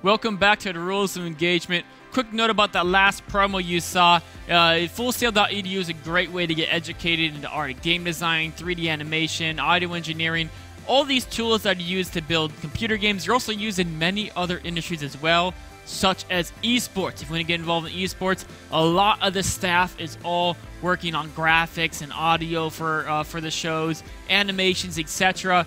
Welcome back to the Rules of Engagement. Quick note about that last promo you saw. Fullsail.edu is a great way to get educated into art, game design, 3D animation, audio engineering, all these tools that are used to build computer games. You're also used in many other industries as well, such as esports. If you want to get involved in esports, a lot of the staff is all working on graphics and audio for the shows, animations, etc.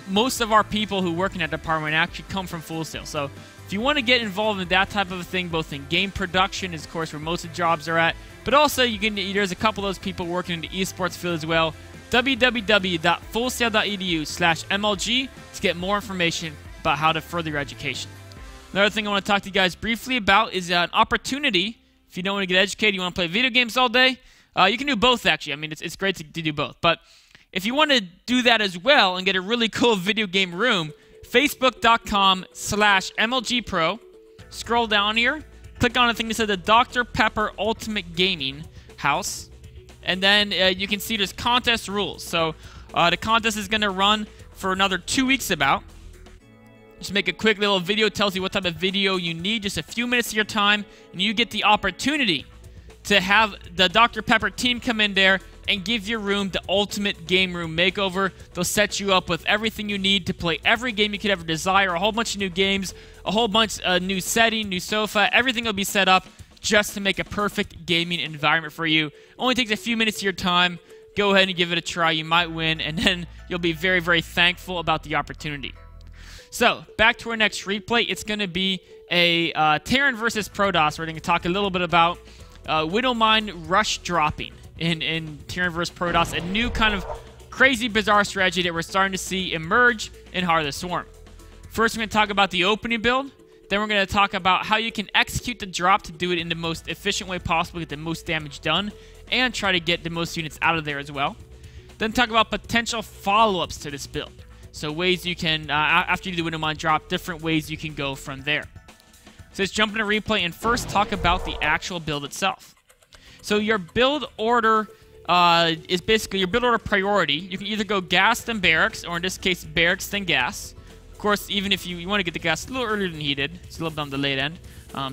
Most of our people who work in that department actually come from Full Sail. So if you want to get involved in that type of a thing, both in game production, is of course where most of the jobs are at, but also there's a couple of those people working in the esports field as well. www.fullsail.edu/MLG to get more information about how to further your education. Another thing I want to talk to you guys briefly about is an opportunity. If you don't want to get educated, you want to play video games all day, you can do both actually. I mean, it's great to do both. But if you want to do that as well and get a really cool video game room, Facebook.com/MLGPro. Scroll down here, click on the thing that says the Dr. Pepper Ultimate Gaming House, and then you can see there's contest rules. So the contest is going to run for another 2 weeks about. Just make a quick little video, tells you what type of video you need, just a few minutes of your time, and you get the opportunity to have the Dr. Pepper team come in there and give your room the ultimate game room makeover. They'll set you up with everything you need to play every game you could ever desire, a whole bunch of new games, a whole bunch of new setting, new sofa, everything will be set up just to make a perfect gaming environment for you. Only takes a few minutes of your time. Go ahead and give it a try. You might win, and then you'll be very, very thankful about the opportunity. So, back to our next replay. It's going to be a Terran versus Protoss. We're going to talk a little bit about Widowmine rush dropping in Terran vs. Protoss, a new kind of crazy, bizarre strategy that we're starting to see emerge in Heart of the Swarm. First, we're going to talk about the opening build. Then we're going to talk about how you can execute the drop to do it in the most efficient way possible, get the most damage done, and try to get the most units out of there as well. Then talk about potential follow-ups to this build. So ways you can, after you do the Widowmine drop, different ways you can go from there. So let's jump into replay and first talk about the actual build itself. So your build order is basically your build order priority. You can either go gas then barracks, or in this case, barracks then gas. Of course, even if you want to get the gas a little earlier than needed, it's a little bit on the late end.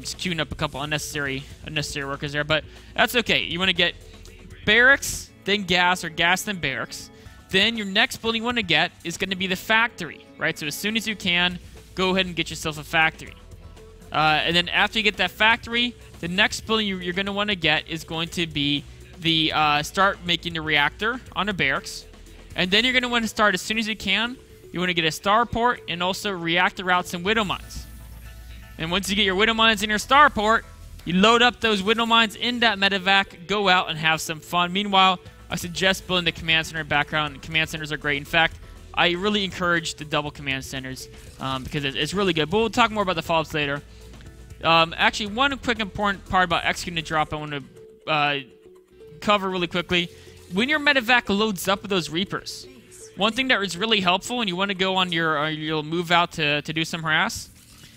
Just queuing up a couple unnecessary workers there, but that's okay. You want to get barracks then gas, or gas then barracks. Then your next build you want to get is going to be the factory, right? So as soon as you can, go ahead and get yourself a factory. And then after you get that factory, the next build you're going to want to get is going to be the start making the reactor on a barracks. And then you're going to want to start as soon as you can. You want to get a starport and also reactor routes and widow mines. And once you get your widow mines in your starport, you load up those widow mines in that medevac, go out and have some fun. Meanwhile, I suggest building the command center background. The command centers are great. In fact, I really encourage the double command centers because it's really good. But we'll talk more about the follow-ups later. Actually, one quick important part about executing the drop I want to cover really quickly. When your medevac loads up with those Reapers, one thing that is really helpful when you want to go on your move out to do some harass,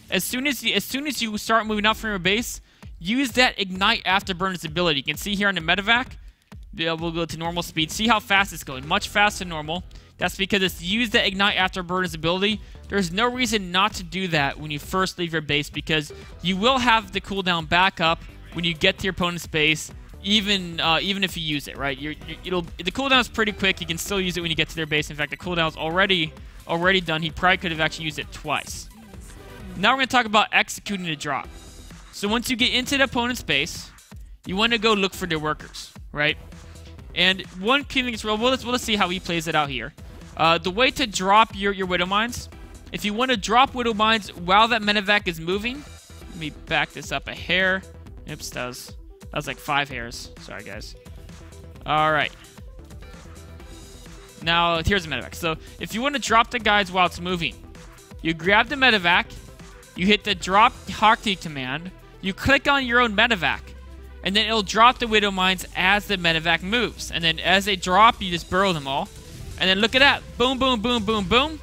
as soon as you start moving out from your base, use that Ignite Afterburners ability. You can see here on the medevac, we'll go to normal speed. See how fast it's going. Much faster than normal. That's because it's used the Ignite Afterburners ability. There's no reason not to do that when you first leave your base, because you will have the cooldown back up when you get to your opponent's base, even if you use it, right? The cooldown is pretty quick. You can still use it when you get to their base. In fact, the cooldown is already done. He probably could have actually used it twice. Now we're going to talk about executing the drop. So once you get into the opponent's base, you want to go look for their workers, right? And one key thing is, well, let's see how he plays it out here. The way to drop your widow mines, if you want to drop widow mines while that medevac is moving, let me back this up a hair. Oops, that was like 5 hairs. Sorry, guys. All right. Now, here's the medevac. So, if you want to drop the guys while it's moving, you grab the medevac, you hit the drop hotkey command, you click on your own medevac, and then it'll drop the widow mines as the medevac moves. And then as they drop, you just burrow them all. And then look at that. Boom, boom, boom, boom, boom.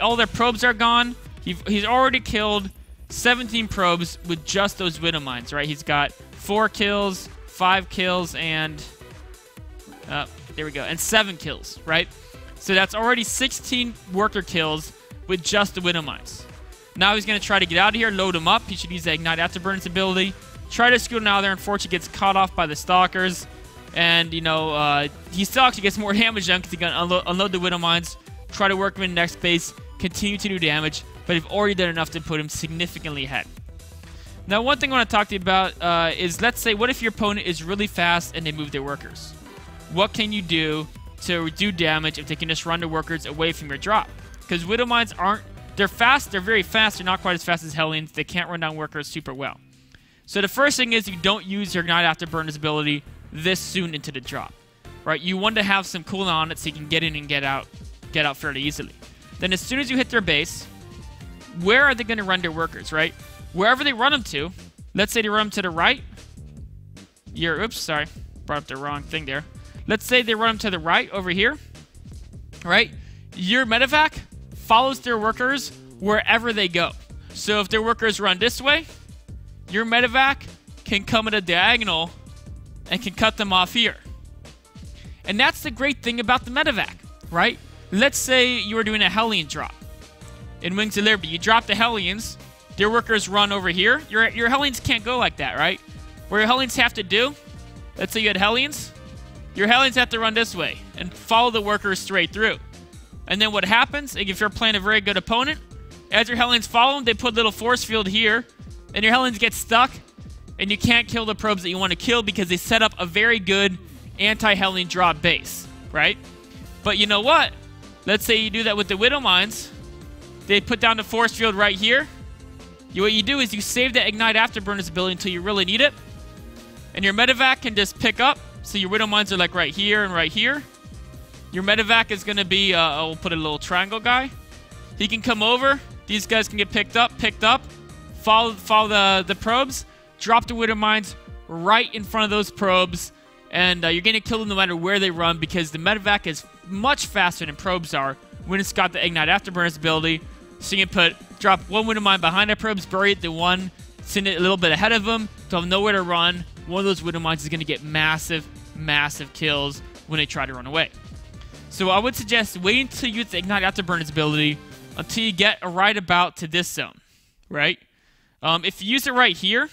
All their probes are gone. He's already killed 17 probes with just those widow mines, right? He's got 4 kills, 5 kills, and there we go, and 7 kills, right? So that's already 16 worker kills with just the widow mines. Now he's going to try to get out of here, load him up. He should use the Ignite Afterburn's ability. Try to scoot him out of there. Unfortunately, gets caught off by the Stalkers. And, you know, he still actually gets more damage done because he can unload the Widow Mines, try to work him in the next base, continue to do damage, but he've already done enough to put him significantly ahead. Now, one thing I want to talk to you about is, let's say, what if your opponent is really fast and they move their workers? What can you do to do damage if they can just run the workers away from your drop? Because Widow Mines aren't, they're fast, they're very fast, they're not quite as fast as Hellions, they can't run down workers super well. So the first thing is you don't use your Ignite Afterburner's ability this soon into the drop, right? You want to have some cooldown on it so you can get in and get out fairly easily. Then as soon as you hit their base, where are they going to run their workers, right? Wherever they run them to, let's say they run them to the right. Oops, sorry, brought up the wrong thing there. Let's say they run them to the right over here, right? Your medevac follows their workers wherever they go. So if their workers run this way, your medevac can come at a diagonal and can cut them off here. And that's the great thing about the medevac, right? Let's say you were doing a Hellion drop in Wings of Liberty. You drop the Hellions, their workers run over here. Your Hellions can't go like that, right? What your Hellions have to do, let's say you had Hellions, your Hellions have to run this way and follow the workers straight through. And then what happens, if you're playing a very good opponent, as your Hellions follow them, they put a little force field here, and your Hellions get stuck, and you can't kill the probes that you want to kill because they set up a very good anti-Hellion drop base, right? But you know what? Let's say you do that with the Widow Mines. They put down the force field right here. What you do is you save the Ignite Afterburner's ability until you really need it, and your medevac can just pick up. So your Widow Mines are like right here and right here. Your medevac is going to be, we'll put a little triangle guy. He can come over. These guys can get picked up, follow the probes, drop the Widow Mines right in front of those probes, and you're going to kill them no matter where they run because the medevac is much faster than probes are when it's got the Ignite Afterburner's ability. So you can drop one Widow Mine behind the probes, bury it the one, send it a little bit ahead of them, they'll have nowhere to run. One of those Widow Mines is going to get massive, massive kills when they try to run away. So I would suggest waiting until you use the Ignite Afterburner's ability until you get right about to this zone, right? If you use it right here,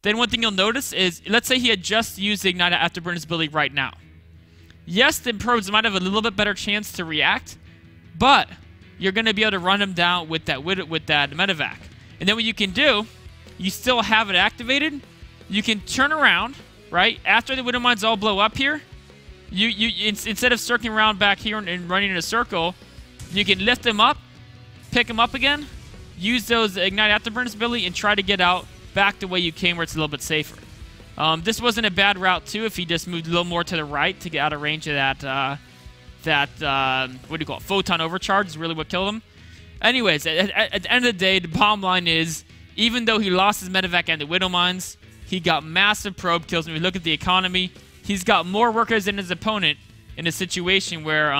then one thing you'll notice is, let's say he had just used the Ignite Afterburner's ability right now. Yes, the probes might have a little bit better chance to react, but you're going to be able to run them down with that medevac. And then what you can do, you still have it activated. You can turn around, right? After the Widow Mines all blow up here, instead of circling around back here and running in a circle, you can lift them up, pick them up again, use those Ignite Afterburner's ability, and try to get out back the way you came where it's a little bit safer. This wasn't a bad route, too, if he just moved a little more to the right to get out of range of that, what do you call it, photon overcharge is really what killed him. Anyways, at the end of the day, the bottom line is, even though he lost his medevac and the Widow Mines, he got massive probe kills. When we look at the economy, he's got more workers than his opponent in a situation where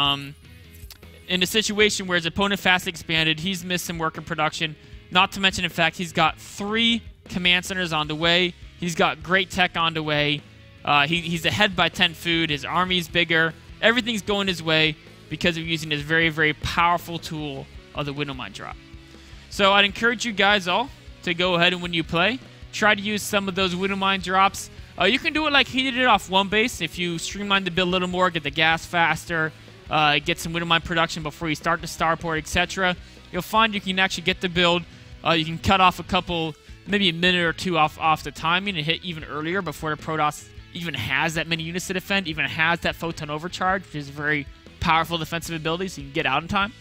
his opponent fast expanded. He's missed some worker production. Not to mention, in fact, he's got 3 command centers on the way. He's got great tech on the way. He's ahead by 10 food. His army's bigger. Everything's going his way because of using this very, very powerful tool of the Widow Mine drop. So I'd encourage you guys all to go ahead and when you play, try to use some of those Widow Mine drops. You can do it like he did it off one base. If you streamline the build a little more, get the gas faster, get some Widow Mine production before you start the starport, etc., you'll find you can actually get the build. You can cut off a couple, maybe a minute or two off the timing and hit even earlier before the Protoss even has that many units to defend, even has that photon overcharge, which is a very powerful defensive ability, so you can get out in time.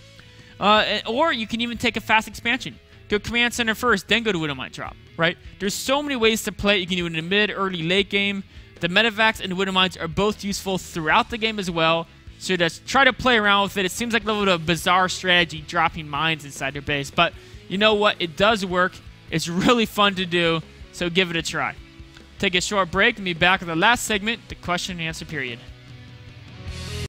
Or you can even take a fast expansion. Go command center first, then go to Widow Mine drop, right? There's so many ways to play it. You can do it in the mid, early, late game. The medevacs and the Widow Mines are both useful throughout the game as well. So just try to play around with it. It seems like a little bit of a bizarre strategy, dropping mines inside their base. But you know what? It does work. It's really fun to do, so give it a try. Take a short break and be back with the last segment, the question and answer period.